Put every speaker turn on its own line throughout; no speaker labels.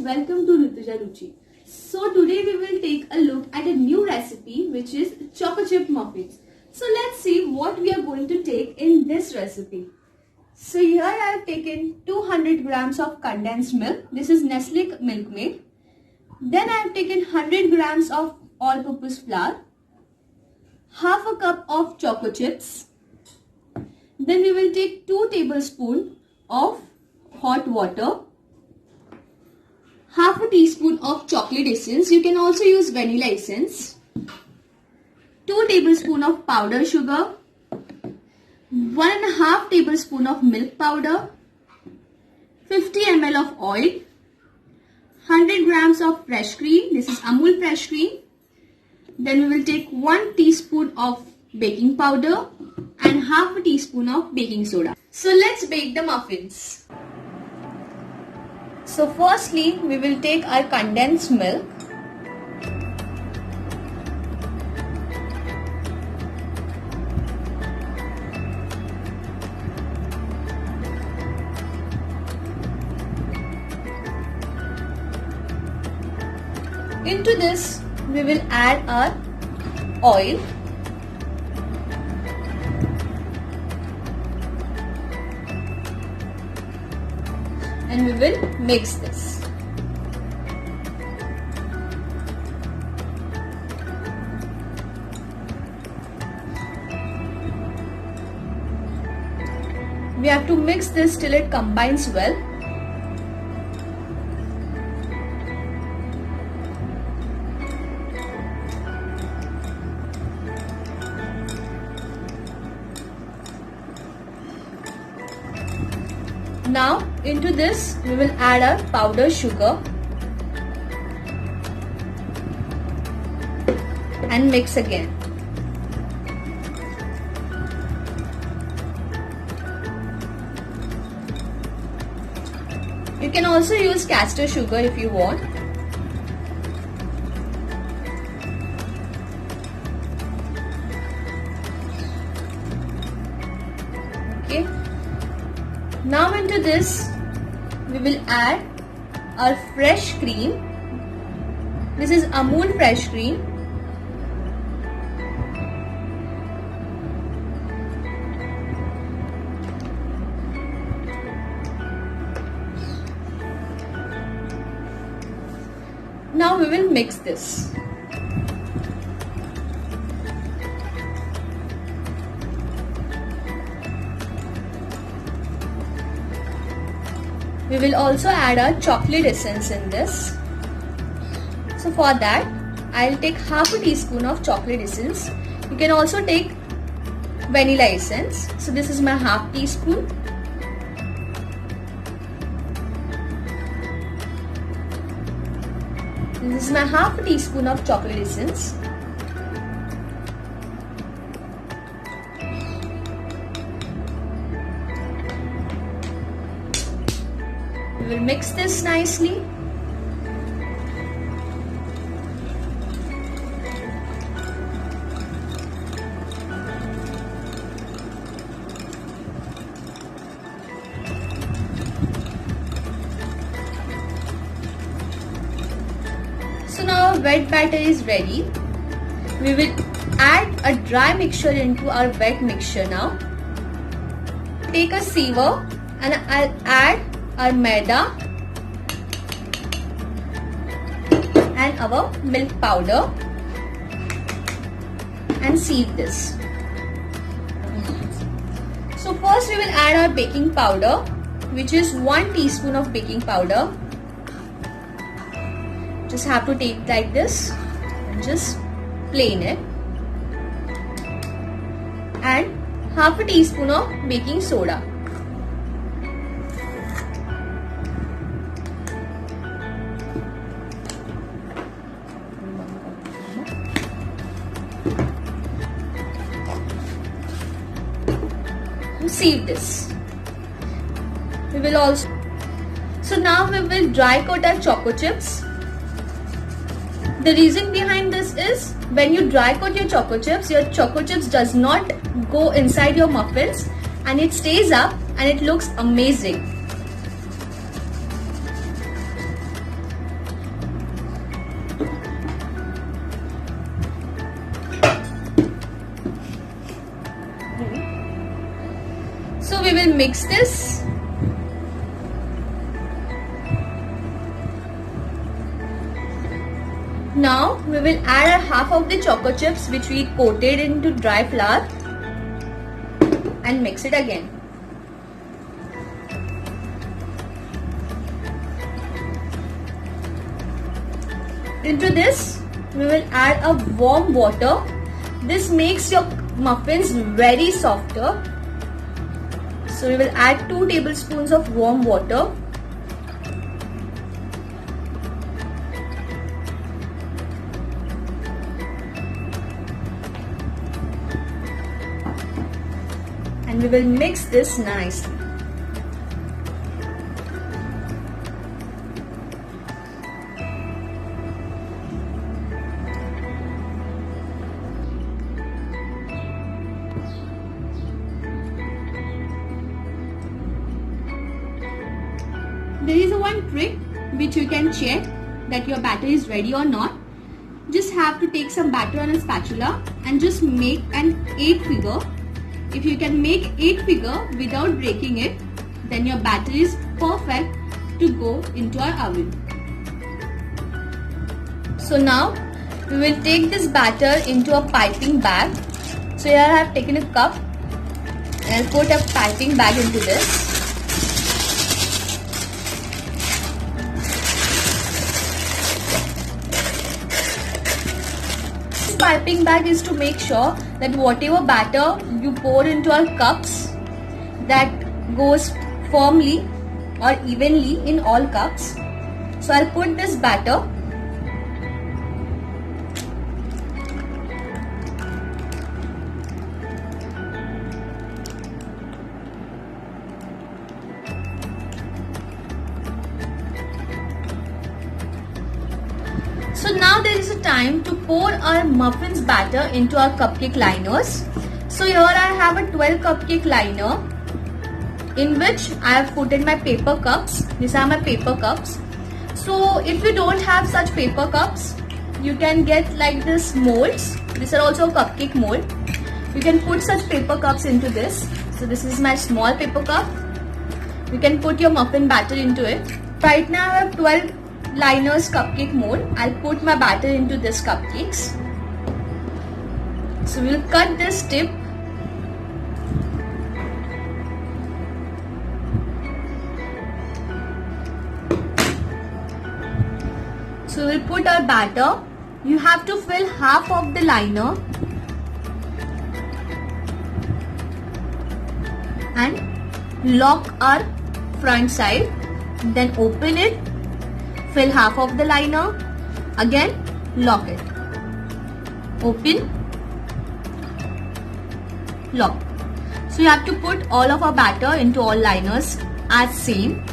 welcome to Rituja Ruchi. So today we will take a look at a new recipe which is choco chip muffins. So let's see what we are going to take in this recipe. So here I have taken 200 grams of condensed milk. This is Nestle Milkmaid. Then I have taken 100 grams of all-purpose flour, half a cup of choco chips. Then we will take 2 tablespoons of hot water, half a teaspoon of chocolate essence. You can also use vanilla essence, 2 tablespoons of powdered sugar, 1.5 tablespoon of milk powder, 50 ml of oil, 100 grams of fresh cream. This is Amul fresh cream. Then we will take 1 teaspoon of baking powder and half a teaspoon of baking soda. So let's bake the muffins. So firstly, we will take our condensed milk. Into this, we will add our oil. And we will mix this. We have to mix this till it combines well. Now into this we will add our powdered sugar and mix again. You can also use castor sugar if you want. Okay. Now into this we will add our fresh cream. This is Amul fresh cream. Now we will mix this. We will also add our chocolate essence in this. So for that, I'll take half a teaspoon of chocolate essence. You can also take vanilla essence. So this is my half teaspoon. This is my half teaspoon of chocolate essence. We will mix this nicely. So now our wet batter is ready. We will add a dry mixture into our wet mixture now. Take a sieve and I'll add our maida and our milk powder and sieve this. So first we will add our baking powder, which is 1 teaspoon of baking powder. Just have to take like this and just plain it. And half a teaspoon of baking soda. Sieve this. We will also. So now we will dry coat our choco chips. The reason behind this is when you dry coat your choco chips does not go inside your muffins and it stays up and it looks amazing. mix this. Now we will add half of the choco chips which we coated into dry flour and mix it again. Into this we will add a warm water. This makes your muffins very softer. So we will add 2 tablespoons of warm water. And we will mix this nicely. There is one trick which you can check that your batter is ready or not. Just have to take some batter on a spatula and just make an 8 figure. If you can make 8 figure without breaking it, then your batter is perfect to go into our oven. So now we will take this batter into a piping bag. So here I have taken a cup and I'll put a piping bag into this. Piping bag is to make sure that whatever batter you pour into our cups, that goes firmly or evenly in all cups. So I'll put this batter . So now there is a time to pour our muffins batter into our cupcake liners. So here I have a 12 cupcake liner in which I have put in my paper cups. These are my paper cups. So if you don't have such paper cups, you can get like this molds. These are also a cupcake mold. You can put such paper cups into this. So this is my small paper cup. You can put your muffin batter into it. Right now I have 12 liners cupcake mold. I'll put my batter into this cupcakes. So we'll cut this tip. So we'll put our batter. You have to fill half of the liner and lock our front side. Then open it. Fill half of the liner, again lock it, open, lock. So you have to put all of our batter into all liners as same.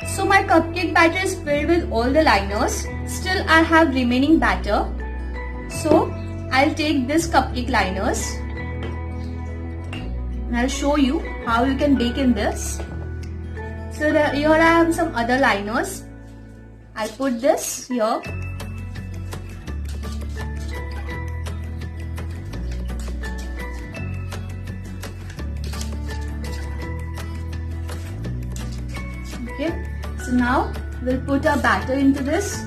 So my cupcake batter is filled with all the liners. Still I have remaining batter. So I'll take this cupcake liners and I'll show you how you can bake in this. So here I have some other liners. I'll put this here. Okay, so now we'll put our batter into this.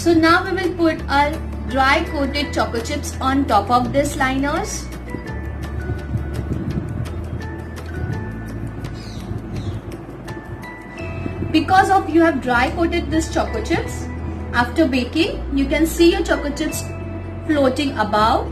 So now we will put our dry coated choco chips on top of this liners. Because of you have dry coated this choco chips, after baking you can see your choco chips floating above.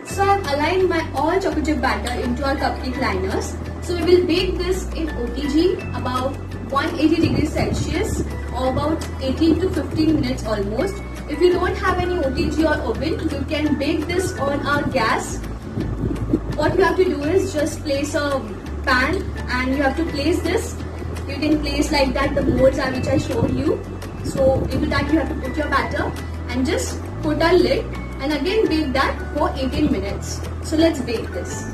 So I have aligned my all choco chip batter into our cupcake liners. So we will bake this in OTG about 180 degrees Celsius or about 18 to 15 minutes almost. If you don't have any OTG or oven, you can bake this on our gas. What you have to do is just place a pan and you have to place this You can place like that the molds are which I showed you. So into that you have to put your batter and just put a lid and again bake that for 18 minutes. So let's bake this.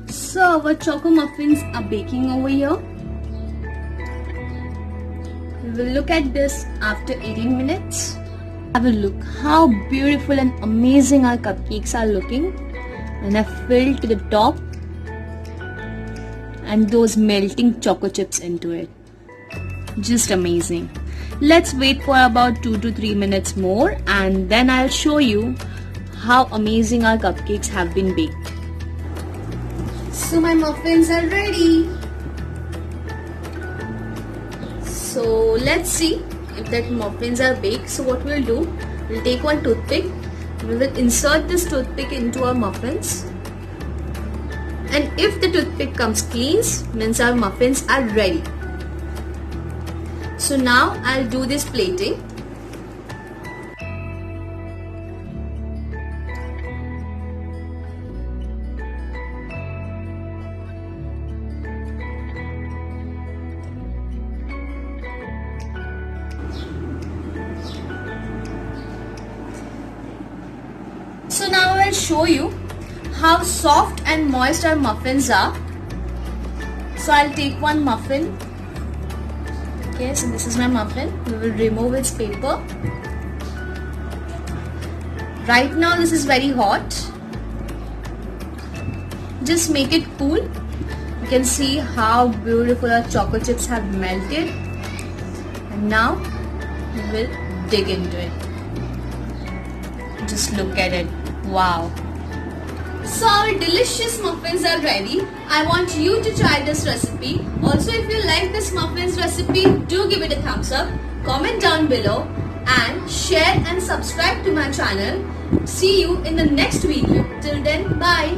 So our choco muffins are baking over here. We will look at this after 18 minutes. Have a look how beautiful and amazing our cupcakes are looking. And I filled to the top and those melting choco chips into it. Just amazing. Let's wait for about 2 to 3 minutes more and then I'll show you how amazing our cupcakes have been baked. So my muffins are ready. So let's see if that muffins are baked. So what we'll do, we'll take one toothpick. We will insert this toothpick into our muffins. And if the toothpick comes clean, means our muffins are ready. So now I'll do this plating. So now I'll show you how soft and moist our muffins are. So I'll take one muffin. Okay, so this is my muffin. We will remove its paper. Right now this is very hot. Just make it cool. You can see how beautiful our choco chips have melted. And now we will dig into it. Just look at it. Wow. So our delicious muffins are ready. I want you to try this recipe. Also, if you like this muffins recipe, do give it a thumbs up, comment down below and share and subscribe to my channel. See you in the next video. Till then, bye.